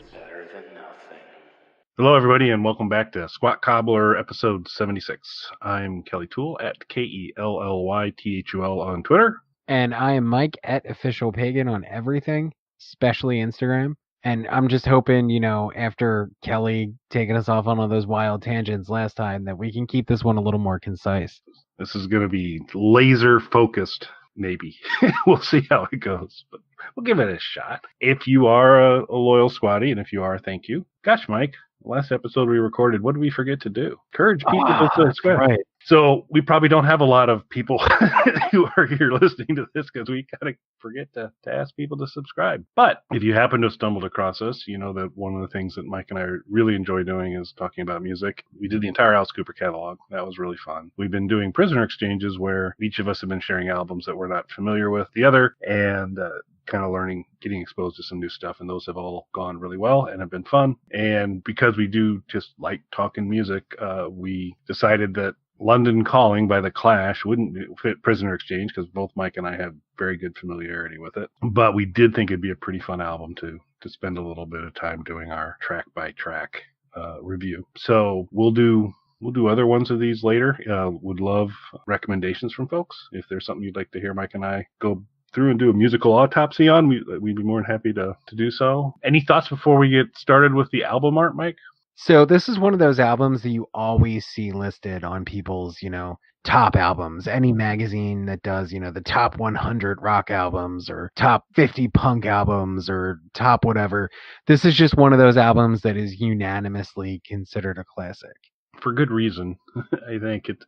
is better than nothing. Hello, everybody, and welcome back to Squat Cobbler, episode 76. I'm Kelly Toole at KELLYTHUL on Twitter. And I am Mike at Official Pagan on everything, especially Instagram. And I'm just hoping, after Kelly taking us off on all those wild tangents last time, that we can keep this one a little more concise. This is going to be laser focused, maybe. We'll see how it goes, but we'll give it a shot. If you are a loyal squatty, and if you are, thank you. Gosh, Mike, last episode we recorded, what did we forget to do? Encourage people to subscribe. Right. So we probably don't have a lot of people who are here listening to this because we kind of forget to ask people to subscribe. But if you happen to have stumbled across us, you know that one of the things that Mike and I really enjoy doing is talking about music. We did the entire Alice Cooper catalog. That was really fun. We've been doing prisoner exchanges where each of us have been sharing albums that we're not familiar with the other and kind of learning, getting exposed to some new stuff, and those have all gone really well and have been fun. And because we do just like talking music, we decided that London Calling by The Clash wouldn't fit Prisoner Exchange because both Mike and I have very good familiarity with it. But we did think it'd be a pretty fun album to spend a little bit of time doing our track by track review. So we'll do other ones of these later. Would love recommendations from folks. If there's something you'd like to hear Mike and I go through and do a musical autopsy on, we'd be more than happy to do so. Any thoughts before we get started with the album art, Mike? So this is one of those albums that you always see listed on people's, top albums. Any magazine that does, the top 100 rock albums or top 50 punk albums or top whatever. This is just one of those albums that is unanimously considered a classic. For good reason. I think it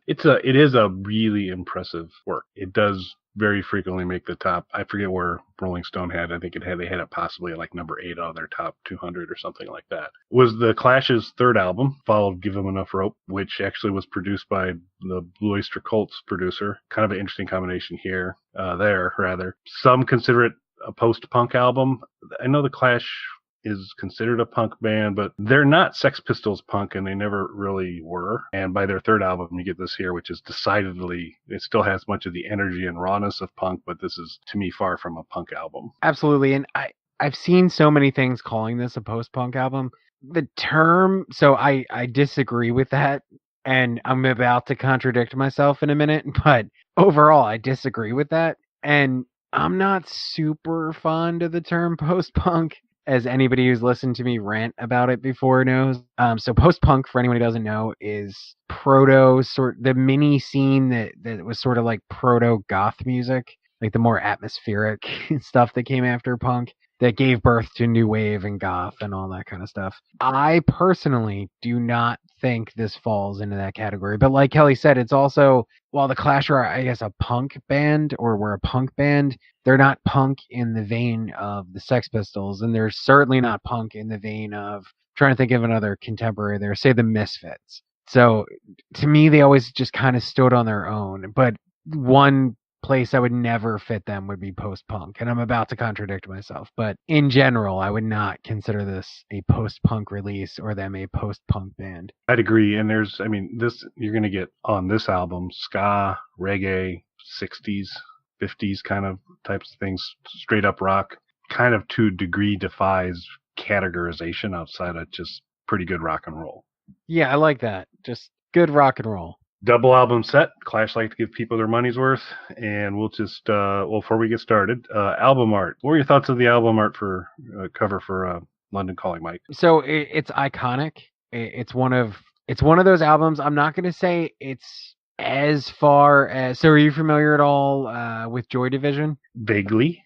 is a really impressive work. It does very frequently make the top. I forget where Rolling Stone had. I think they had it possibly at like number 8 out of their top 200 or something like that. Was the Clash's third album, followed Give 'Em Enough Rope, which actually was produced by the Blue Oyster Cult's producer. Kind of an interesting combination here, rather. Some consider it a post-punk album. I know the Clash is considered a punk band, but they're not Sex Pistols punk, and they never really were. And by their third album, you get this here, which is decidedly, it still has much of the energy and rawness of punk, but this is, to me, far from a punk album. Absolutely, and I've seen so many things calling this a post-punk album. The term, so I disagree with that, and I'm about to contradict myself in a minute, but overall, I disagree with that, and I'm not super fond of the term post-punk, as anybody who's listened to me rant about it before knows. So post-punk, for anyone who doesn't know, is the mini scene that was sort of like proto-goth music, like the more atmospheric stuff that came after punk, that gave birth to new wave and goth and all that kind of stuff. I personally do not think this falls into that category. But like Kelly said, it's also, while the Clash are, I guess, a punk band, or were a punk band, they're not punk in the vein of the Sex Pistols, and they're certainly not punk in the vein of, trying to think of another contemporary there, say the Misfits. So to me, they always just kind of stood on their own. But one place I would never fit them would be post-punk, and I'm about to contradict myself, but in general I would not consider this a post-punk release or them a post-punk band. I'd agree. And this, you're going to get on this album ska, reggae, 60s, 50s kind of types of things, straight up rock, kind of to a degree defies categorization outside of just pretty good rock and roll. Yeah, I like that. Just good rock and roll. Double album set. Clash like to give people their money's worth, and we'll just before we get started, album art. What were your thoughts of the album art for cover for London Calling, Mike? So it's iconic. It's one of those albums. I'm not going to say it's as far as. So are you familiar at all with Joy Division? Vaguely.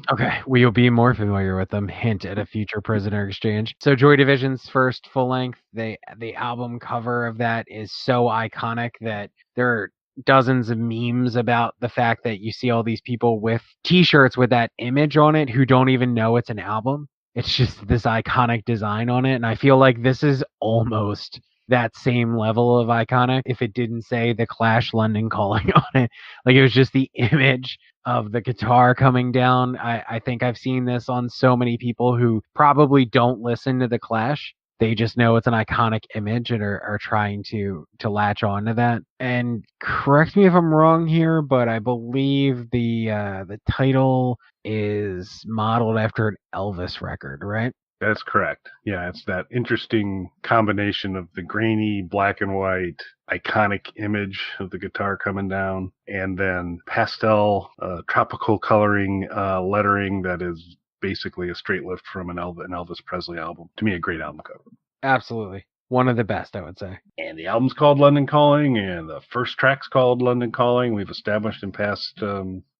Okay, we'll be more familiar with them. Hint at a future Prisoner Exchange. So Joy Division's first full length, the album cover of that is so iconic that there are dozens of memes about the fact that you see all these people with t-shirts with that image on it who don't even know it's an album. It's just this iconic design on it, and I feel like this is almost that same level of iconic if it didn't say The Clash London Calling on it. Like, it was just the image of the guitar coming down. I think I've seen this on so many people who probably don't listen to The Clash. They just know it's an iconic image and are trying to latch on to that. And correct me if I'm wrong here, but I believe the title is modeled after an Elvis record, right? That's correct. Yeah, it's that interesting combination of the grainy black and white iconic image of the guitar coming down, and then pastel tropical coloring lettering that is basically a straight lift from an Elvis Presley album. To me, a great album cover. Absolutely. One of the best, I would say. And the album's called London Calling, and the first track's called London Calling. We've established in past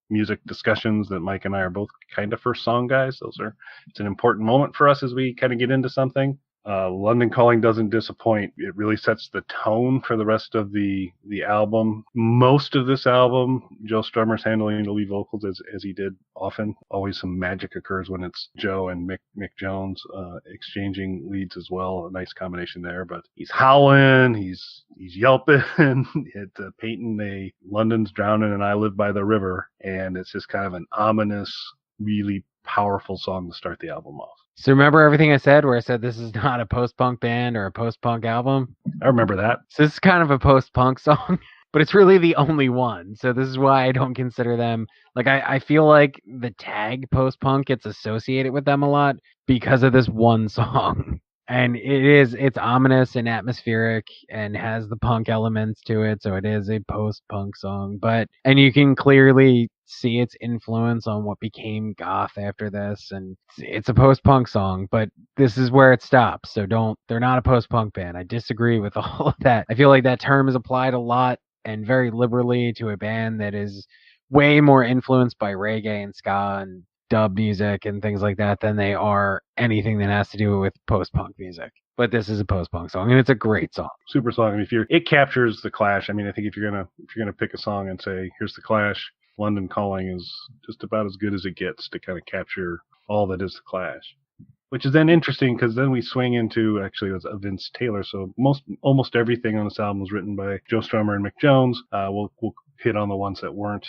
music discussions that Mike and I are both kind of first song guys. It's an important moment for us as we kind of get into something. London Calling doesn't disappoint. It really sets the tone for the rest of the album. Most of this album, Joe Strummer's handling the lead vocals as he did often. Always some magic occurs when it's Joe and Mick Jones exchanging leads as well. A nice combination there. But he's howling, he's yelping. It's painting a London's drowning and I live by the river, and it's just kind of an ominous, really powerful song to start the album off. So remember everything I said where I said this is not a post-punk band or a post-punk album? I remember that. So this is kind of a post-punk song, but it's really the only one. So this is why I don't consider them, like I feel like the tag post-punk gets associated with them a lot because of this one song. And it's ominous and atmospheric and has the punk elements to it, so it is a post-punk song. And you can clearly see its influence on what became goth after this, and it's a post-punk song, but this is where it stops. So they're not a post-punk band. I disagree with all of that. I feel like that term is applied a lot and very liberally to a band that is way more influenced by reggae and ska and dub music and things like that than they are anything that has to do with post-punk music. But this is a post-punk song, and it's a great song. Super song. I mean, it captures the Clash. I mean, I think if you're gonna pick a song and say, here's the Clash, London Calling is just about as good as it gets to kind of capture all that is the Clash. Which is then interesting because then we swing into actually it's a Vince Taylor. So almost everything on this album was written by Joe Strummer and Mick Jones. We'll hit on the ones that weren't.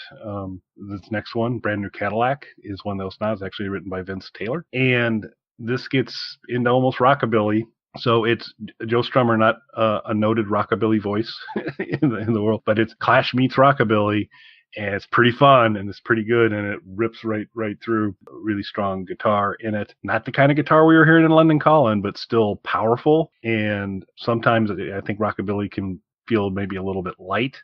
This next one, Brand New Cadillac, is one that was not. It's actually written by Vince Taylor, and this gets into almost rockabilly. So it's Joe Strummer, not a noted rockabilly voice in the world, but it's Clash meets rockabilly. And it's pretty fun and it's pretty good and it rips right through. Really strong guitar in it. Not the kind of guitar we were hearing in London Calling, but still powerful. And sometimes I think rockabilly can feel maybe a little bit light.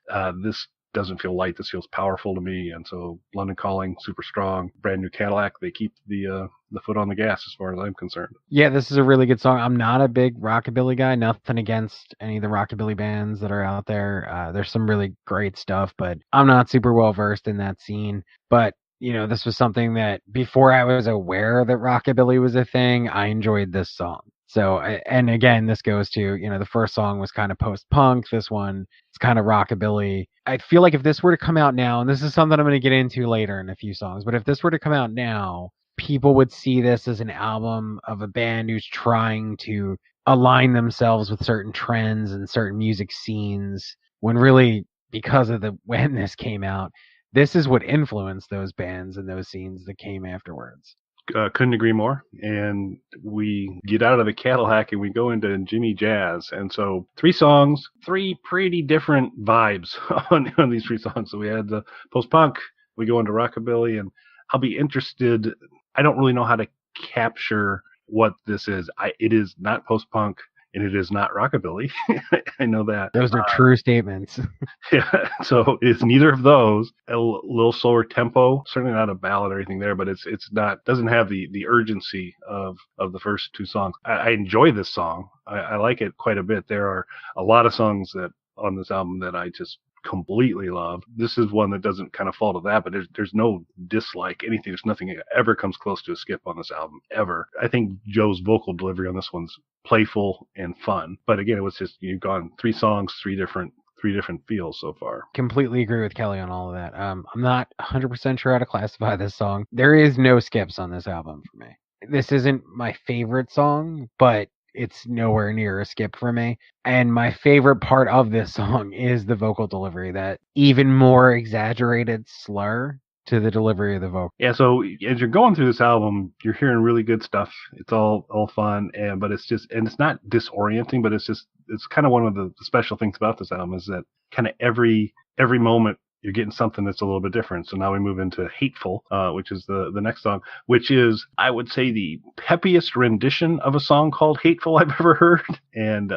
This doesn't feel light. This feels powerful to me. And so London Calling, super strong. Brand New Cadillac, they keep the foot on the gas as far as I'm concerned. Yeah, this is a really good song. I'm not a big rockabilly guy. Nothing against any of the rockabilly bands that are out there. There's some really great stuff, but I'm not super well versed in that scene. But this was something that before I was aware that rockabilly was a thing, I enjoyed this song. So, and again, this goes to, the first song was kind of post-punk. This one, it's kind of rockabilly. I feel like if this were to come out now, and this is something I'm going to get into later in a few songs, but if this were to come out now, people would see this as an album of a band who's trying to align themselves with certain trends and certain music scenes, when really, because of when this came out, this is what influenced those bands and those scenes that came afterwards. Couldn't agree more. And we get out of the Cadillac and we go into Jimmy Jazz. And so 3 songs, 3 pretty different vibes on these 3 songs. So we had the post-punk, we go into rockabilly, and I'll be interested. I don't really know how to capture what this is. It is not post-punk and it is not rockabilly. I know that. Those are true statements. Yeah, so it's neither of those. A little slower tempo, certainly not a ballad or anything there, but it's not, doesn't have the urgency of the first 2 songs. I enjoy this song. I like it quite a bit. There are a lot of songs that on this album that I just completely love. This is one that doesn't kind of fall to that, but there's no dislike anything. There's nothing that ever comes close to a skip on this album ever. I think Joe's vocal delivery on this one's playful and fun, but again, it was just, you've gone 3 songs, 3 different feels so far. Completely agree with Kelly on all of that. I'm not 100% sure how to classify this song. There is no skips on this album for me. This isn't my favorite song, but it's nowhere near a skip for me. And my favorite part of this song is the vocal delivery, that even more exaggerated slur to the delivery of the vocal. Yeah, so as you're going through this album, you're hearing really good stuff. It's all fun, but it's just, and it's not disorienting, but it's kind of one of the special things about this album is that kind of every moment you're getting something that's a little bit different. So now we move into Hateful, which is the next song, which is, I would say, the peppiest rendition of a song called Hateful I've ever heard. And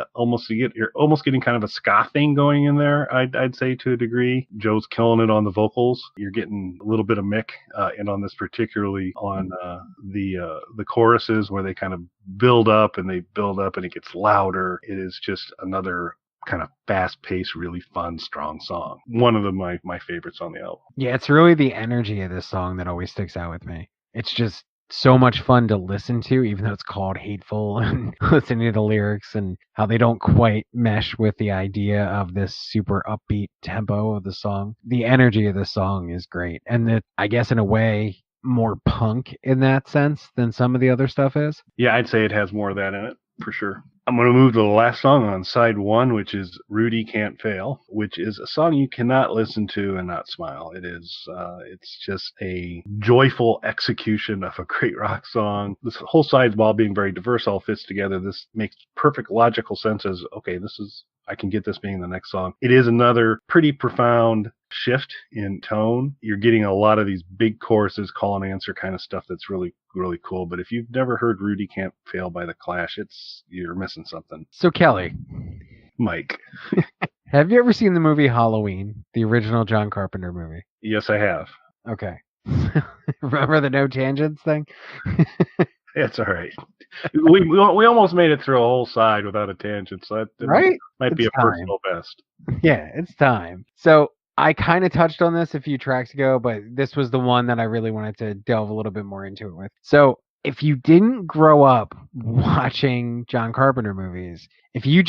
you're almost getting kind of a ska thing going in there, I'd say, to a degree. Joe's killing it on the vocals. You're getting a little bit of Mick in on this, particularly on the choruses where they kind of build up and it gets louder. It is just another kind of fast-paced, really fun, strong song. One of my favorites on the album. Yeah, it's really the energy of this song that always sticks out with me. It's just so much fun to listen to, even though it's called Hateful, and listening to the lyrics and how they don't quite mesh with the idea of this super upbeat tempo of the song. The energy of the song is great. And I guess in a way, more punk in that sense than some of the other stuff is. Yeah, I'd say it has more of that in it, for sure. I'm going to move to the last song on side 1, which is Rudy Can't Fail, which is a song you cannot listen to and not smile. It's just a joyful execution of a great rock song. This whole side, while being very diverse, all fits together. This makes perfect logical sense as, okay, I can get this being the next song. It is another pretty profound shift in tone. You're getting a lot of these big choruses, call and answer kind of stuff that's really, really cool. But if you've never heard Rudy Can't Fail by The Clash, you're missing something. So Kelly. Mike. Have you ever seen the movie Halloween, the original John Carpenter movie? Yes, I have. Okay. Remember the no tangents thing? It's all right. We almost made it through a whole side without a tangent, so that right? might be a personal best. Yeah, it's time. So I kind of touched on this a few tracks ago, but this was the one that I really wanted to delve a little bit more into it with. So if you didn't grow up watching John Carpenter movies, if you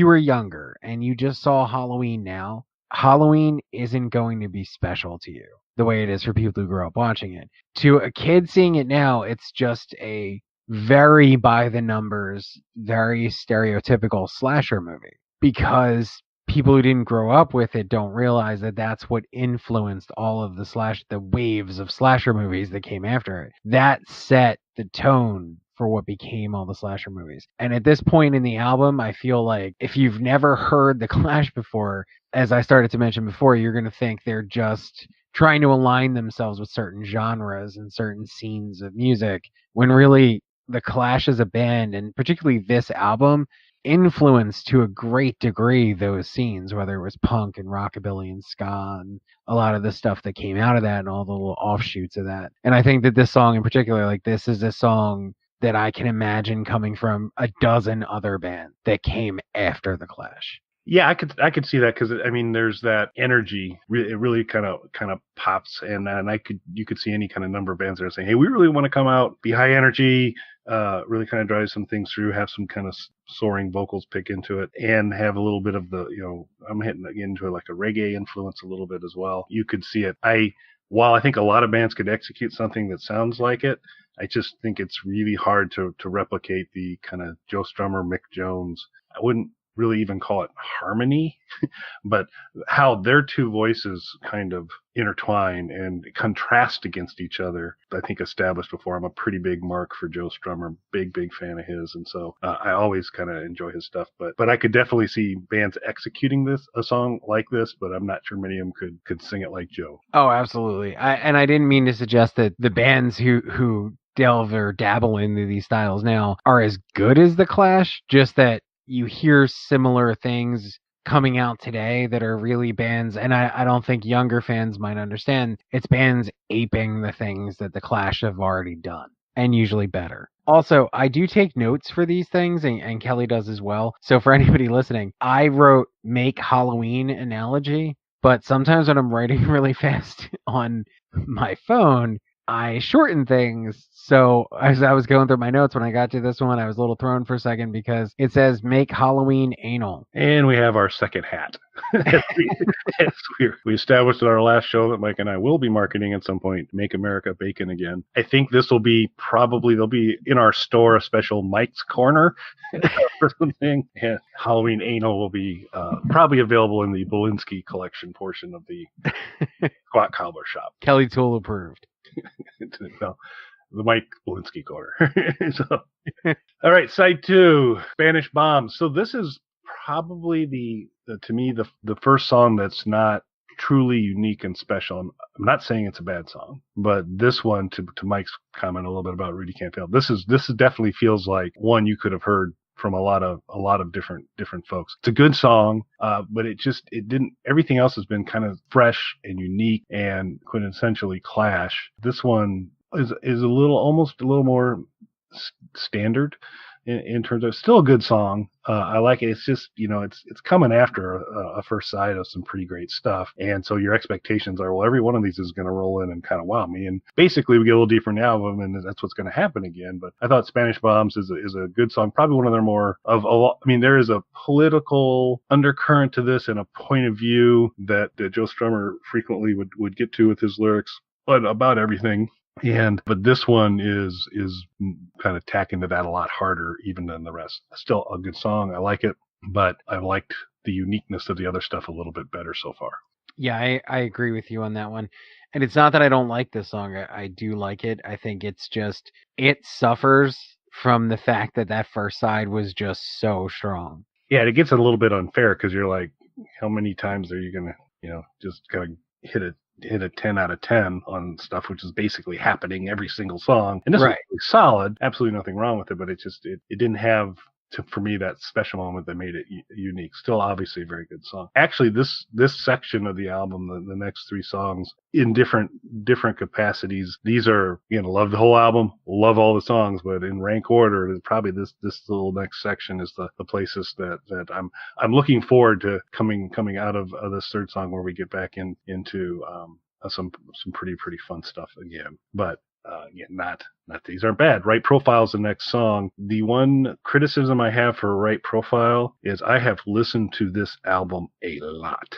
were younger and you just saw Halloween now, Halloween isn't going to be special to you the way it is for people who grew up watching it. To a kid seeing it now, it's just a very by the numbers, very stereotypical slasher movie, because people who didn't grow up with it don't realize that that's what influenced all of the waves of slasher movies that came after it. That set the tone for what became all the slasher movies. And at this point in the album, I feel like if you've never heard The Clash before, as I started to mention before, you're going to think they're just trying to align themselves with certain genres and certain scenes of music, when really The Clash as a band, and particularly this album, influenced to a great degree those scenes, whether it was punk and rockabilly and ska and a lot of the stuff that came out of that and all the little offshoots of that. And I think that this song in particular, like, this is a song that I can imagine coming from a dozen other bands that came after The Clash. Yeah, I could see that, because I mean, there's that energy. It really kind of pops, and you could see any kind of number of bands that are saying, "Hey, we really want to come out, be high energy, really kind of drive some things through, have some kind of soaring vocals pick into it, and have a little bit of the, I'm hitting into like a reggae influence a little bit as well." You could see it. While I think a lot of bands could execute something that sounds like it, I just think it's really hard to replicate the kind of Joe Strummer, Mick Jones. I wouldn't really even call it harmony, but how their two voices kind of intertwine and contrast against each other. I think established before, I'm a pretty big mark for Joe Strummer, big fan of his, and so I always kind of enjoy his stuff. But I could definitely see bands executing a song like this, but I'm not sure many of them could sing it like Joe. Oh, absolutely. I didn't mean to suggest that the bands who delve or dabble into these styles now are as good as The Clash, just that you hear similar things coming out today that are really bands, and I don't think younger fans might understand. It's bands aping the things that The Clash have already done, and usually better. Also, I do take notes for these things, and Kelly does as well. So for anybody listening, I wrote make Halloween analogy, but sometimes when I'm writing really fast on my phone, I shorten things. So as I was going through my notes, when I got to this one, I was a little thrown for a second because it says make Halloween anal. And we have our second hat. We established in our last show that Mike and I will be marketing at some point, Make America Bacon Again. I think this will be there'll be in our store a special Mike's Corner or something. And Halloween anal will be probably available in the Belinsky collection portion of the Squat Cobbler shop. Kelly Tool approved. No, the Mike Belinsky Corner. All right, side 2, Spanish Bombs. So this is probably to me the first song that's not truly unique and special. I'm not saying it's a bad song, but this one, to Mike's comment a little bit about Rudy Can't Fail, this is definitely feels like one you could have heard from a lot of different folks. It's a good song, but it didn't. Everything else has been kind of fresh and unique and quintessentially Clash. This one is almost a little more standard in terms of still a good song. I like it. It's just, it's coming after a first side of some pretty great stuff. And so your expectations are, well, every one of these is going to roll in and kind of wow me. And basically we get a little deeper in the album and that's what's going to happen again. But I thought Spanish Bombs is a good song. Probably one of their more of a lot. I mean, there is a political undercurrent to this and a point of view that Joe Strummer frequently would get to with his lyrics, but about everything. But this one is kind of tacking to that a lot harder even than the rest. Still a good song. I like it, but I liked the uniqueness of the other stuff a little bit better so far. Yeah, I agree with you on that one. And it's not that I don't like this song. I do like it. I think it's just, it suffers from the fact that first side was just so strong. Yeah, it gets a little bit unfair because you're like, how many times are you going to, just kind of hit a 10 out of 10 on stuff which is basically happening every single song, and this Right. was solid, absolutely nothing wrong with it, but it didn't have for me that special moment that made it unique. Still obviously a very good song. Actually, this section of the album, the next three songs in different capacities, these are, love the whole album, love all the songs, but in rank order, probably this little next section is the places that I'm looking forward to coming out of this third song where we get back into some pretty fun stuff again. But not these aren't bad. Right Profile is the next song. The one criticism I have for Right Profile is I have listened to this album a lot,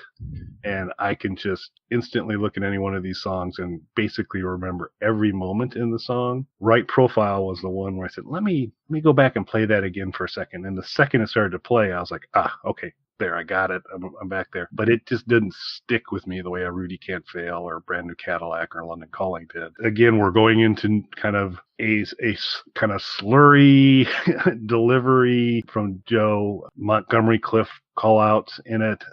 and I can just instantly look at any one of these songs and basically remember every moment in the song. Right Profile was the one where I said, let me go back and play that again for a second. And the second it started to play, I was like, okay. There, I got it. I'm back there. But it just didn't stick with me the way a Rudy Can't Fail or Brand New Cadillac or London Calling did. Again, we're going into kind of a kind of slurry delivery from Joe. Montgomery Clift call outs in it.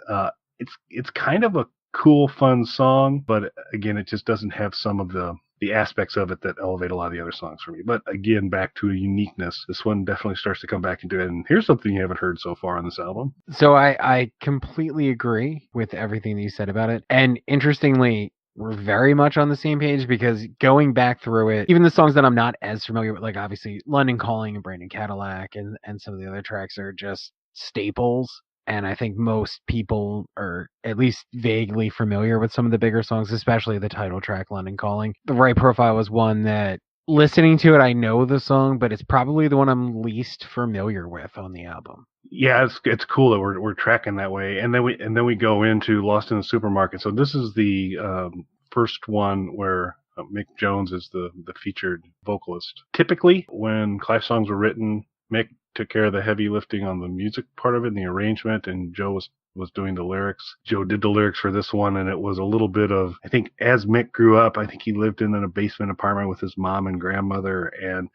It's kind of a cool, fun song, but again, it just doesn't have some of the aspects of it that elevate a lot of the other songs for me. But again, back to a uniqueness. This one definitely starts to come back into it. And here's something you haven't heard so far on this album. So I completely agree with everything that you said about it. And interestingly, we're very much on the same page because going back through it, even the songs that I'm not as familiar with, like obviously London Calling and Brand New Cadillac and some of the other tracks are just staples. And I think most people are at least vaguely familiar with some of the bigger songs, especially the title track, London Calling. The Right Profile was one that, listening to it, I know the song, but it's probably the one I'm least familiar with on the album. Yeah, it's cool that we're tracking that way. And then we go into Lost in the Supermarket. So this is the first one where Mick Jones is the featured vocalist. Typically, when Clash songs were written, Mick took care of the heavy lifting on the music part of it and the arrangement, and Joe was doing the lyrics. Joe did the lyrics for this one, and it was a little bit of, I think as Mick grew up, I think he lived in a basement apartment with his mom and grandmother, and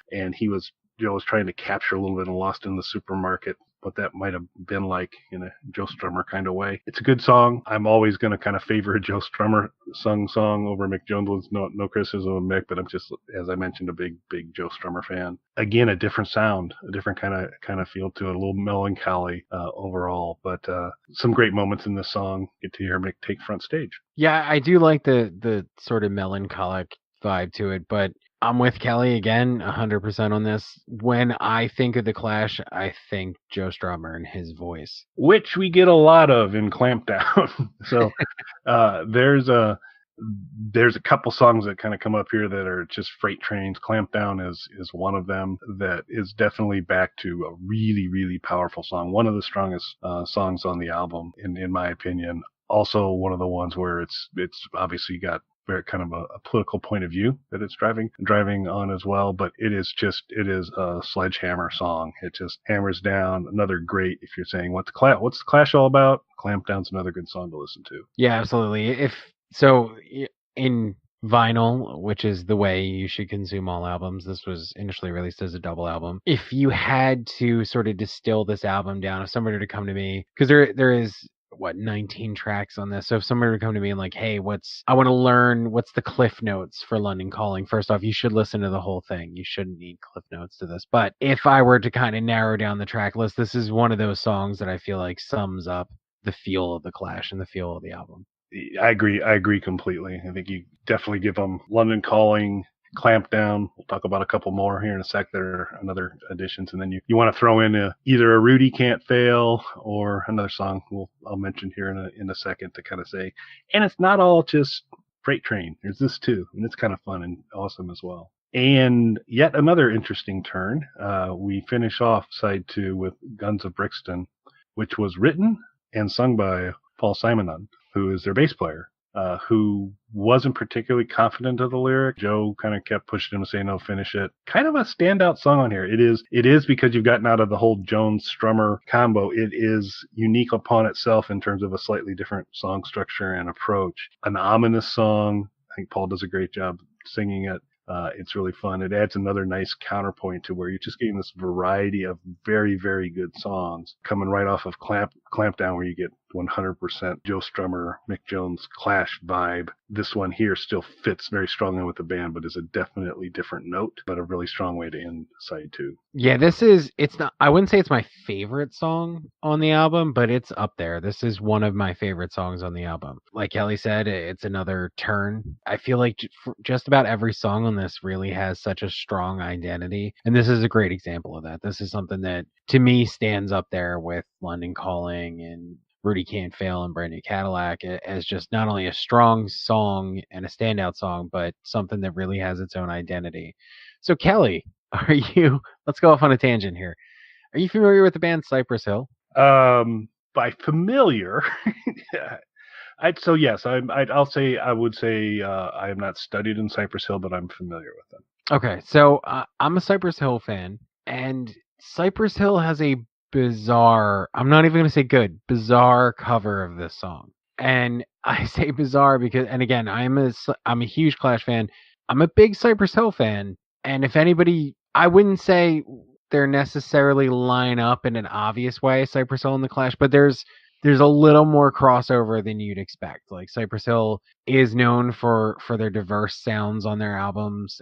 Joe was trying to capture a little bit of Lost in the Supermarket, what that might have been like in a Joe Strummer kind of way. It's a good song. I'm always going to kind of favor a Joe Strummer sung song over Mick Jones. No criticism of Mick, but I'm just, as I mentioned, a big Joe Strummer fan. Again, a different sound, a different kind of feel to it, a little melancholy overall, but some great moments in this song. Get to hear Mick take front stage. Yeah, I do like the sort of melancholic vibe to it, but I'm with Kelly again, 100% on this. When I think of the Clash, I think Joe Strummer and his voice, which we get a lot of in Clampdown. So there's a couple songs that kind of come up here that are just freight trains. Clampdown is one of them that is definitely back to a really, really powerful song. One of the strongest songs on the album, in my opinion. Also one of the ones where it's obviously got very kind of a political point of view that it's driving on as well, but it is a sledgehammer song. It just hammers down. Another great, if you're saying what's the Clash all about, Clampdown's another good song to listen to. Yeah, absolutely. If so, in vinyl, which is the way you should consume all albums, this was initially released as a double album. If you had to sort of distill this album down, if somebody were to come to me, because there is 19 tracks on this. So if somebody were to come to me and like, hey, I want to learn what's the cliff notes for London Calling. First off, you should listen to the whole thing. You shouldn't need cliff notes to this. But if I were to kind of narrow down the track list, this is one of those songs that I feel like sums up the feel of the Clash and the feel of the album. I agree completely. I think you definitely give them London Calling, Clamp Down. We'll talk about a couple more here in a sec. There are another additions, and then you want to throw in either a Rudy Can't Fail or another song I'll mention here in a second to kind of say. And it's not all just Freight Train. There's this too, and it's kind of fun and awesome as well. And yet another interesting turn. We finish off side 2 with Guns of Brixton, which was written and sung by Paul Simonon, who is their bass player, who wasn't particularly confident of the lyric. Joe kind of kept pushing him to say, no, finish it. Kind of a standout song on here. It is because you've gotten out of the whole Jones-Strummer combo. It is unique upon itself in terms of a slightly different song structure and approach. An ominous song. I think Paul does a great job singing it. It's really fun. It adds another nice counterpoint to where you're just getting this variety of very, very good songs coming right off of Clamp Down, where you get 100% Joe Strummer, Mick Jones Clash vibe. This one here still fits very strongly with the band, but is a definitely different note, but a really strong way to end side 2. Yeah, I wouldn't say it's my favorite song on the album, but it's up there. This is one of my favorite songs on the album. Like Kelly said, it's another turn. I feel like just about every song on this really has such a strong identity, and this is a great example of that. This is something that, to me, stands up there with London Calling and Rudy Can't Fail and Brand New Cadillac as just not only a strong song and a standout song, but something that really has its own identity. So Kelly, let's go off on a tangent here. Are you familiar with the band Cypress Hill? By familiar, yes, I would say I have not studied in Cypress Hill, but I'm familiar with them. Okay, so I'm a Cypress Hill fan, and Cypress Hill has a bizarre, I'm not even going to say good, bizarre cover of this song. And I say bizarre because, and again, I'm a huge Clash fan. I'm a big Cypress Hill fan. And if anybody, I wouldn't say they're necessarily line up in an obvious way, Cypress Hill and the Clash, but there's a little more crossover than you'd expect. Like Cypress Hill is known for their diverse sounds on their albums,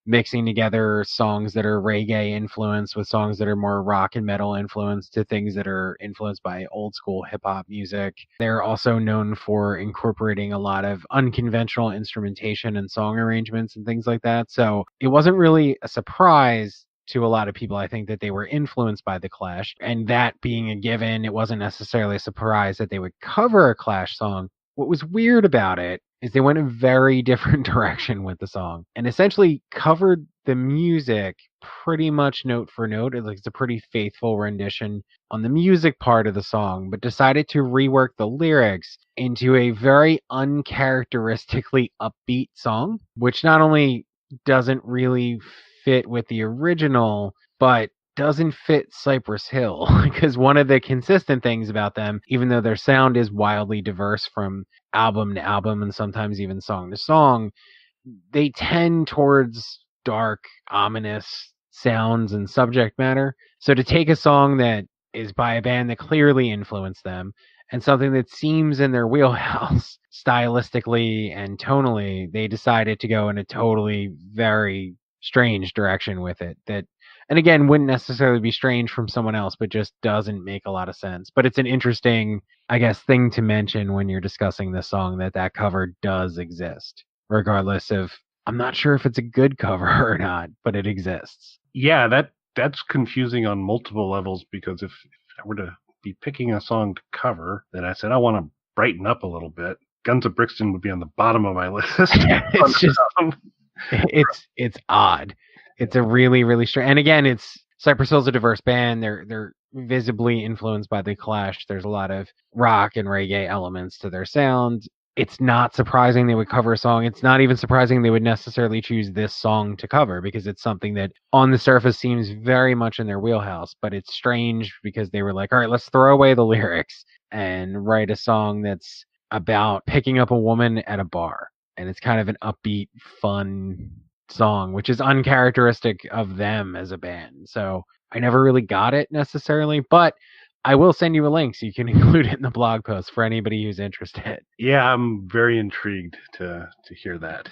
mixing together songs that are reggae influenced with songs that are more rock and metal influenced to things that are influenced by old school hip hop music. They're also known for incorporating a lot of unconventional instrumentation and song arrangements and things like that. So it wasn't really a surprise to a lot of people, I think, that they were influenced by the Clash. And that being a given, it wasn't necessarily a surprise that they would cover a Clash song. What was weird about it is they went a very different direction with the song and essentially covered the music pretty much note for note. It's a pretty faithful rendition on the music part of the song, but decided to rework the lyrics into a very uncharacteristically upbeat song, which not only doesn't really fit with the original, but doesn't fit Cypress Hill, because one of the consistent things about them, even though their sound is wildly diverse from album to album and sometimes even song to song, they tend towards dark, ominous sounds and subject matter. So to take a song that is by a band that clearly influenced them and something that seems in their wheelhouse stylistically and tonally, they decided to go in a totally very strange direction with it that, and again, wouldn't necessarily be strange from someone else, but just doesn't make a lot of sense. But it's an interesting, I guess, thing to mention when you're discussing this song, that cover does exist, regardless of, I'm not sure if it's a good cover or not, but it exists. Yeah, that's confusing on multiple levels, because if I were to be picking a song to cover that I said I want to brighten up a little bit, Guns of Brixton would be on the bottom of my list. It's just it's odd. It's a really, really strange. And again, it's Cypress Hill's a diverse band. They're visibly influenced by the Clash. There's a lot of rock and reggae elements to their sound. It's not surprising they would cover a song. It's not even surprising they would necessarily choose this song to cover, because it's something that on the surface seems very much in their wheelhouse. But it's strange because they were like, all right, let's throw away the lyrics and write a song that's about picking up a woman at a bar. And it's kind of an upbeat, fun song, which is uncharacteristic of them as a band. So I never really got it necessarily, but I will send you a link so you can include it in the blog post for anybody who's interested. Yeah, I'm very intrigued to hear that.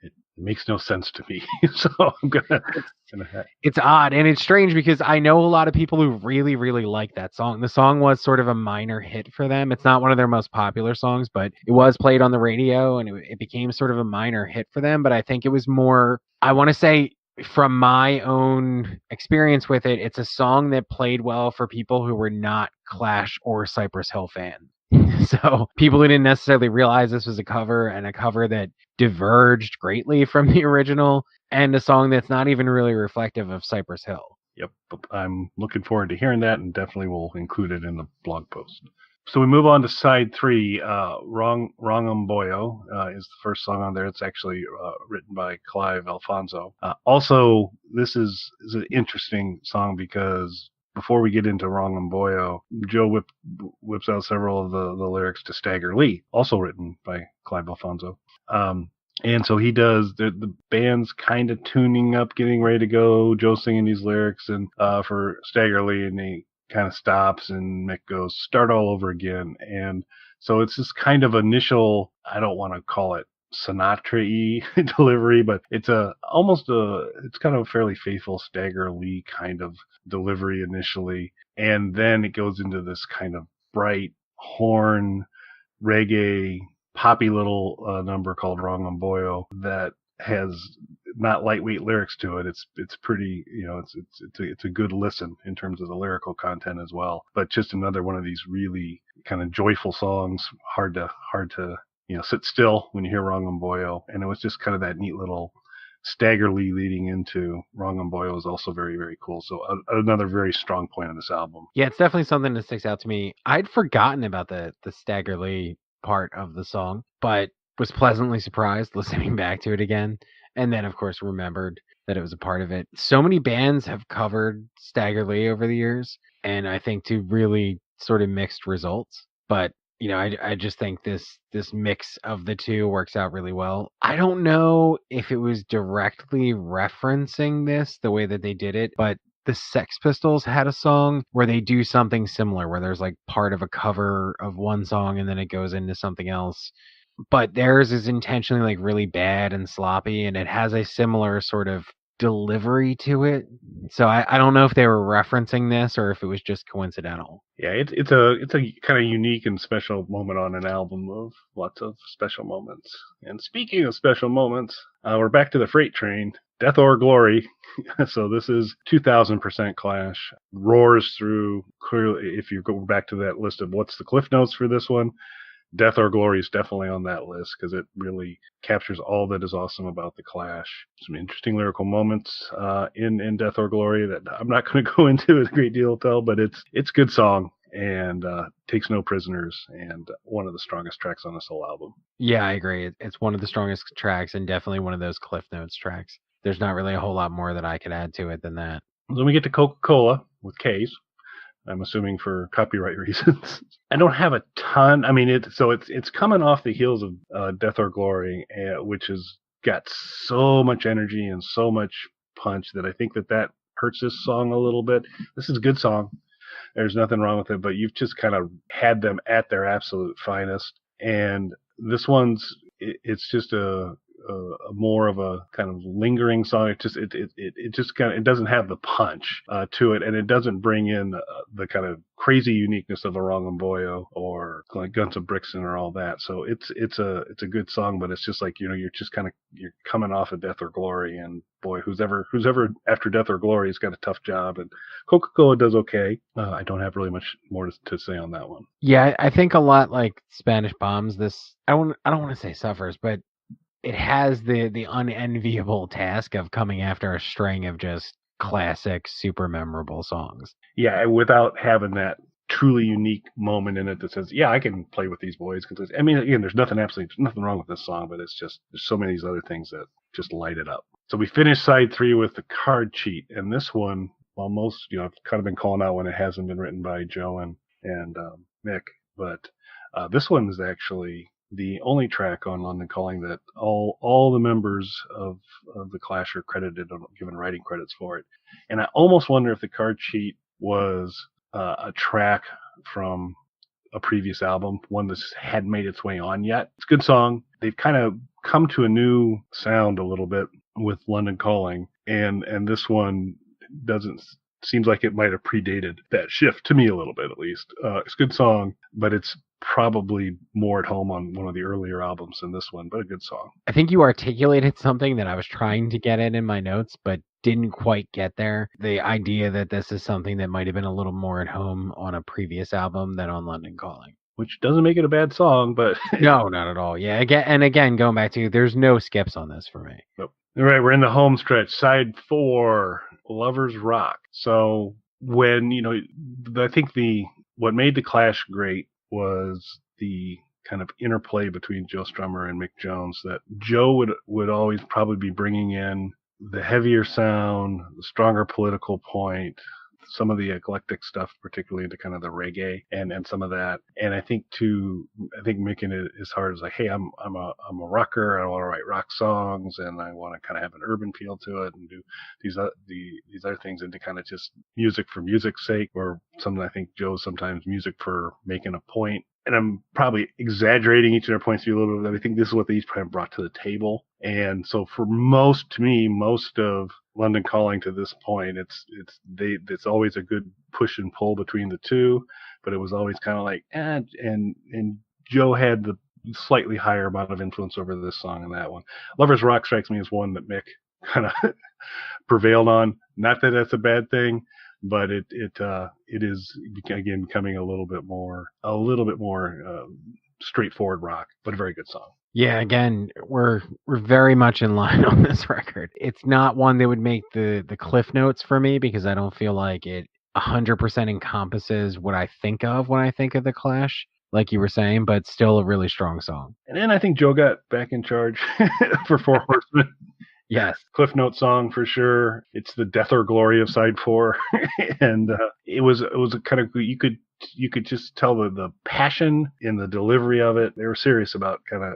It makes no sense to me, so I'm gonna. It's odd and it's strange because I know a lot of people who really, really like that song. The song was sort of a minor hit for them. It's not one of their most popular songs, but it was played on the radio and it became sort of a minor hit for them. But I think it was more, I want to say, from my own experience with it, it's a song that played well for people who were not Clash or Cypress Hill fans. So people who didn't necessarily realize this was a cover and a cover that diverged greatly from the original and a song that's not even really reflective of Cypress Hill. Yep, I'm looking forward to hearing that, and definitely will include it in the blog post. So we move on to side 3. Wrong Boyo is the first song on there. It's actually written by Clive Alfonso. Also, this is an interesting song because before we get into Wrong Boyo, Joe whips out several of the lyrics to Stagger Lee, also written by Clive Alfonso. And so he does, the band's kind of tuning up, getting ready to go. Joe's singing these lyrics and for Stagger Lee, and he kind of stops, and Mick goes, start all over again. And so it's this kind of initial, I don't want to call it Sinatra-y delivery, but it's it's kind of a fairly faithful Stagger Lee kind of delivery initially. And then it goes into this kind of bright horn, reggae, poppy little number called Wrong Boyo that has not lightweight lyrics to it. It's pretty, it's a good listen in terms of the lyrical content as well. But just another one of these really kind of joyful songs, hard to sit still when you hear Wrong Boyo. And it was just kind of that neat little Stagger Lee leading into Wrong Boyo is also very, very cool. So another very strong point of this album. Yeah, it's definitely something that sticks out to me. I'd forgotten about the Stagger Lee part of the song, but was pleasantly surprised listening back to it again. And then, of course, remembered that it was a part of it. So many bands have covered Stagger Lee over the years, and I think to really sort of mixed results. But I just think this mix of the two works out really well. I don't know if it was directly referencing this the way that they did it, but the Sex Pistols had a song where they do something similar, where there's like part of a cover of one song and then it goes into something else. But theirs is intentionally like really bad and sloppy, and it has a similar sort of delivery to it. So I don't know if they were referencing this or if it was just coincidental. Yeah, it's a kind of unique and special moment on an album of lots of special moments. And speaking of special moments, we're back to the freight train. Death or Glory. So this is 2000% Clash. Roars through, clearly, if you go back to that list of what's the cliff notes for this one, Death or Glory is definitely on that list because it really captures all that is awesome about the Clash. Some interesting lyrical moments in Death or Glory that I'm not going to go into a great deal of detail, but it's a good song and takes no prisoners and one of the strongest tracks on this whole album. Yeah, I agree. It's one of the strongest tracks and definitely one of those cliff notes tracks. There's not really a whole lot more that I could add to it than that. Then we get to Coca-Cola with K's. I'm assuming for copyright reasons. I don't have a ton. I mean, it's coming off the heels of Death or Glory, which has got so much energy and so much punch that I think that hurts this song a little bit. This is a good song. There's nothing wrong with it, but you've just kind of had them at their absolute finest. And this it's just a more of a kind of lingering song. It just kind of, it doesn't have the punch to it, and it doesn't bring in the kind of crazy uniqueness of a Wrong Boyo or like Guns of Brixton or all that. So it's a good song, but it's just like you're coming off of Death or Glory, and boy, who's ever after Death or Glory has got a tough job, and Coca-Cola does okay. I don't have really much more to say on that one. Yeah, I think a lot like Spanish Bombs. This I don't want to say suffers, but it has the unenviable task of coming after a string of just classic, super memorable songs. Yeah, without having that truly unique moment in it that says, yeah, I can play with these boys. Because I mean, again, there's nothing wrong with this song, but it's just there's so many of these other things that just light it up. So we finished side 3 with the Card Cheat, and this one, well, most I've kind of been calling out when it hasn't been written by Joe and Mick, but this one is actually the only track on London Calling that all the members of the Clash are credited on given writing credits for it. And I almost wonder if the Card Cheat was a track from a previous album, one that hadn't made its way on yet. It's a good song. They've kind of come to a new sound a little bit with London Calling, and this one doesn't seems like it might have predated that shift to me a little bit, at least. It's a good song, but it's probably more at home on one of the earlier albums than this one, but a good song. I think you articulated something that I was trying to get in my notes, but didn't quite get there. The idea that this is something that might have been a little more at home on a previous album than on London Calling. Which doesn't make it a bad song, but no, not at all. Yeah, again, going back to, there's no skips on this for me. Nope. All right, we're in the home stretch. Side 4, Lovers Rock. So when, I think what made the Clash great was the kind of interplay between Joe Strummer and Mick Jones, that Joe would always probably be bringing in the heavier sound, the stronger political point, some of the eclectic stuff, particularly into kind of the reggae and some of that. And I think Mick in it is hard as like, hey, I'm a rocker. I want to write rock songs, and I want to kind of have an urban feel to it, and do these other things, into kind of just music for music's sake, or something. I think Joe's sometimes music for making a point. And I'm probably exaggerating each of their points of view a little bit, but I think this is what they each kind of brought to the table. And so for most of London Calling to this point, it's always a good push and pull between the two, but it was always kind of like, and Joe had the slightly higher amount of influence over this song and that one. Lovers Rock strikes me as one that Mick kind of prevailed on. Not that that's a bad thing, but it is again becoming a little bit more straightforward rock, but a very good song. Yeah, again, we're very much in line on this record. It's not one that would make the cliff notes for me, because I don't feel like it 100% encompasses what I think of when I think of the Clash, like you were saying, but still a really strong song. And then I think Joe got back in charge for Four Horsemen. Yes. Cliff Note song for sure. It's the death or glory of side 4. And it was a kind of, you could just tell the passion in the delivery of it. They were serious about kind of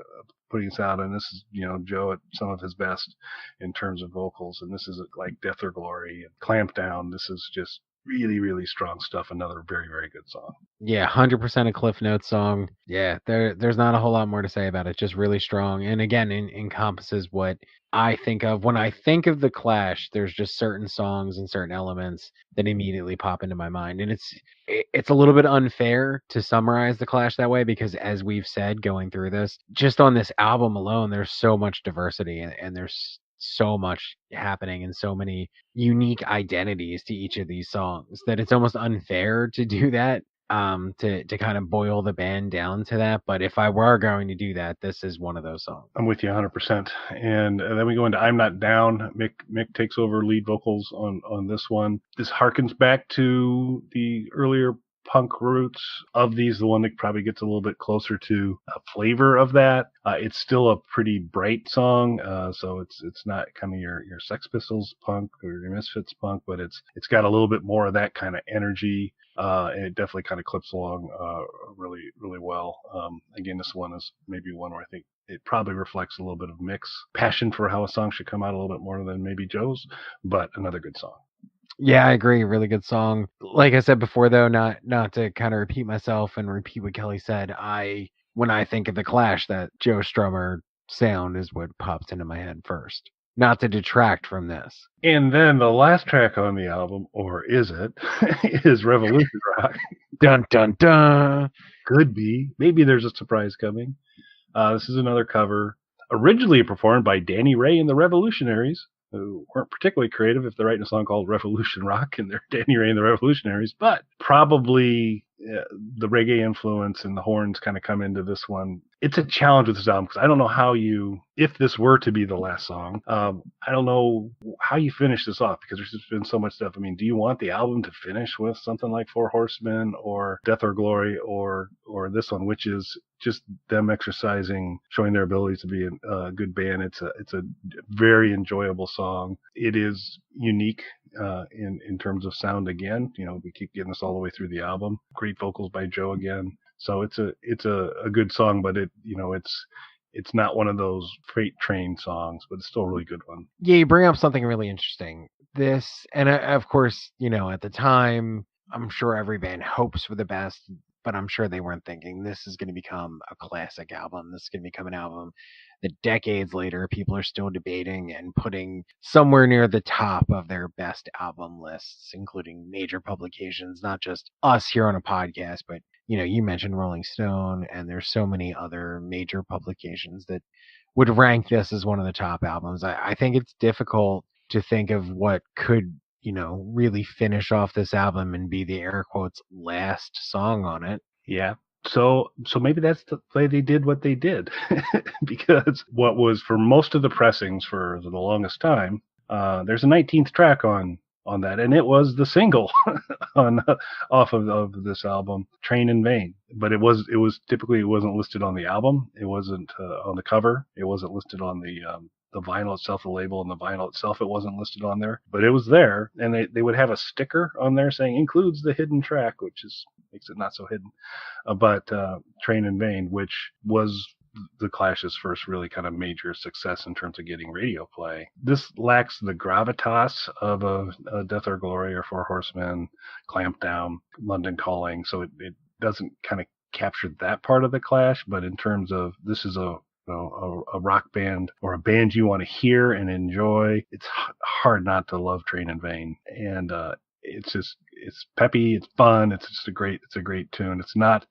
putting this out. And this is, Joe at some of his best in terms of vocals. And this is like Death or Glory and Clamp Down. This is just really, really strong stuff. Another very, very good song. Yeah, 100% a Cliff Notes song. Yeah, there's not a whole lot more to say about it. Just really strong. And again, encompasses what I think of when I think of the Clash. There's just certain songs and certain elements that immediately pop into my mind. And it's a little bit unfair to summarize the Clash that way, because as we've said going through this, just on this album alone, there's so much diversity, and there's so much happening and so many unique identities to each of these songs that it's almost unfair to do that, to kind of boil the band down to that. But if I were going to do that, this is one of those songs. I'm with you 100%. And then we go into I'm Not Down. Mick takes over lead vocals on this one. This harkens back to the earlier punk roots of these. The one that probably gets a little bit closer to a flavor of that. It's still a pretty bright song, so it's not kind of your Sex Pistols punk or your Misfits punk, but it's got a little bit more of that kind of energy, and it definitely kind of clips along really, really well. Again, this one is maybe one where I think it probably reflects a little bit of Mick's passion for how a song should come out a little bit more than maybe Joe's, but another good song. Yeah, I agree. Really good song. Like I said before, though, not to kind of repeat myself and repeat what Kelly said, when I think of the Clash, that Joe Strummer sound is what pops into my head first. Not to detract from this. And then the last track on the album, or is it, is Revolution Rock. Dun, dun, dun. Could be. Maybe there's a surprise coming. This is another cover, originally performed by Danny Ray and the Revolutionaries, who weren't particularly creative if they're writing a song called Revolution Rock and they're Danny Ray and the Revolutionaries, but probably the reggae influence and the horns kind of come into this one. It's a challenge with this album, because I don't know if this were to be the last song, I don't know how you finish this off, because there's just been so much stuff. I mean, do you want the album to finish with something like Four Horsemen or Death or Glory or this one, which is just them showing their ability to be a good band. It's a very enjoyable song. It is unique in terms of sound. Again, we keep getting this all the way through the album. Great vocals by Joe again. So it's a good song, but it's not one of those freight train songs, but it's still a really good one. Yeah, you bring up something really interesting. This, and of course, at the time, I'm sure every band hopes for the best, but I'm sure they weren't thinking this is going to become a classic album. This is going to become an album that decades later people are still debating and putting somewhere near the top of their best album lists, including major publications, not just us here on a podcast, but you mentioned Rolling Stone, and there's so many other major publications that would rank this as one of the top albums. I think it's difficult to think of what could really finish off this album and be the air quotes last song on it. Yeah. So maybe that's the way they did what they did, because what was for most of the pressings for the longest time, there's a 19th track on that, and it was the single on off of this album, "Train in Vain." But it was typically it wasn't listed on the album. It wasn't on the cover. It wasn't listed on the vinyl itself, the label, and the vinyl itself. It wasn't listed on there, but it was there, and they would have a sticker on there saying includes the hidden track, which is makes it not so hidden. But Train in Vain, which was the Clash's first really kind of major success in terms of getting radio play. This lacks the gravitas of a Death or Glory or Four Horsemen, Clamp Down, London Calling, so it doesn't kind of capture that part of the Clash. But in terms of this is a rock band or a band you want to hear and enjoy, it's hard not to love Train in Vain. And it's peppy, it's fun, it's a great tune. It's not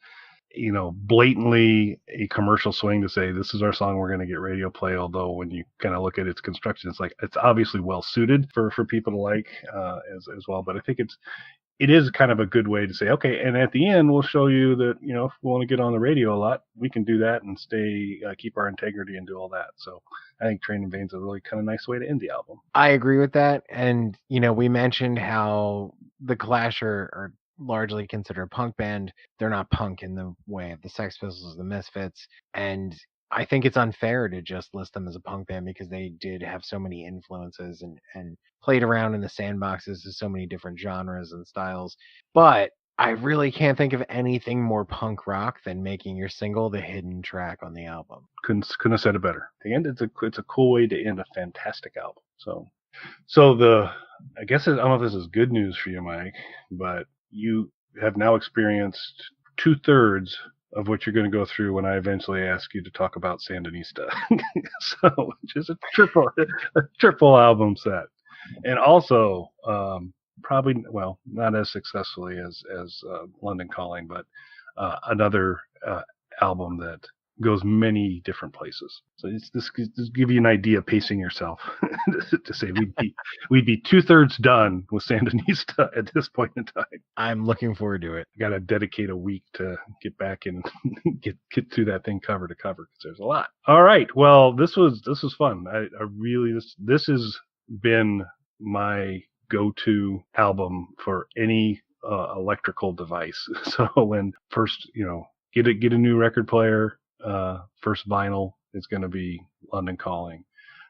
blatantly a commercial swing to say this is our song, we're going to get radio play. Although when you kind of look at its construction, it's like it's obviously well suited for people to like as well. But I think it is kind of a good way to say, okay, and at the end we'll show you that if we want to get on the radio a lot, we can do that and stay keep our integrity and do all that. So I think Train in Vain's a really kind of nice way to end the album. I agree with that, and we mentioned how the Clash are largely considered a punk band. They're not punk in the way of the Sex Pistols, the Misfits, and I think it's unfair to just list them as a punk band because they did have so many influences and played around in the sandboxes of so many different genres and styles. But I really can't think of anything more punk rock than making your single the hidden track on the album. Couldn't have said it better. And it's a cool way to end a fantastic album. So I guess I don't know if this is good news for you, Mike, but you have now experienced 2/3 of what you're going to go through when I eventually ask you to talk about Sandinista. So just a triple album set, and also probably not as successfully as London Calling, but another album that goes many different places. So this give you an idea of pacing yourself to say we'd be 2/3 done with Sandinista at this point in time. I'm looking forward to it. Got to dedicate a week to get back and get through that thing cover to cover because there's a lot. All right, well this was fun. I really this has been my go-to album for any electrical device. So when first get a new record player. First vinyl is going to be London Calling.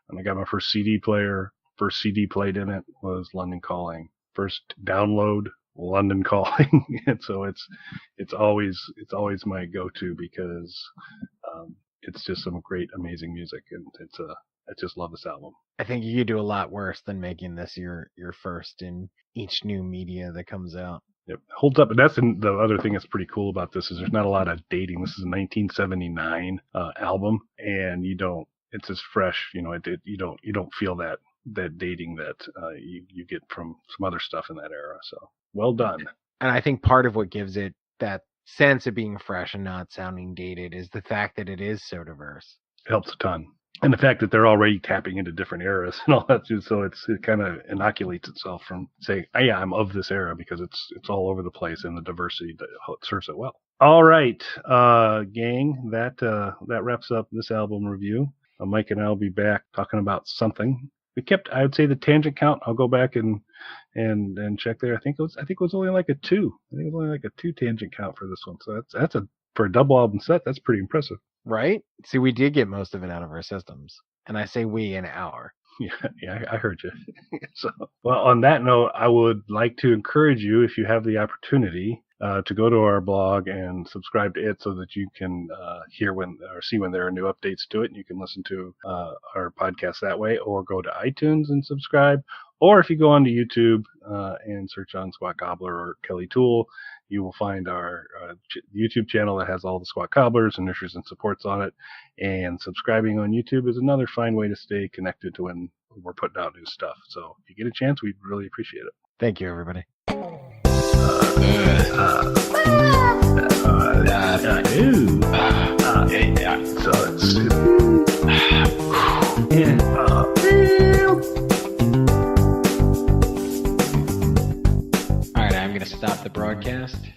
And I got my first CD player. First CD played in it was London Calling. First download, London Calling. And so it's always my go-to because it's just some great, amazing music, and I just love this album. I think you could do a lot worse than making this your first in each new media that comes out. It holds up, and that's the other thing that's pretty cool about this is there's not a lot of dating. This is a 1979 album, and it's as fresh. You don't feel that dating that you get from some other stuff in that era. So well done. And I think part of what gives it that sense of being fresh and not sounding dated is the fact that it is so diverse. It helps a ton. And the fact that they're already tapping into different eras and all that too, so it kind of inoculates itself from saying, oh, yeah, I'm of this era, because it's all over the place, and the diversity that serves it well. All right, gang, that wraps up this album review. Mike and I will be back talking about something. I would say the tangent count. I'll go back and check there. I think it was only like a 2. I think it was only like a 2 tangent count for this one. So that's for a double album set. That's pretty impressive. Right? See, we did get most of it out of our systems. And I say we an hour. Yeah, I heard you. So, well, on that note, I would like to encourage you, if you have the opportunity, to go to our blog and subscribe to it so that you can hear or see when there are new updates to it, and you can listen to our podcast that way, or go to iTunes and subscribe. Or if you go onto YouTube, and search on Squat Cobbler or Kelly Tool. You will find our YouTube channel that has all the Squat Cobblers and nurtures and supports on it. And subscribing on YouTube is another fine way to stay connected to when we're putting out new stuff. So if you get a chance, we'd really appreciate it. Thank you, everybody. All right, I'm going to stop the broadcast.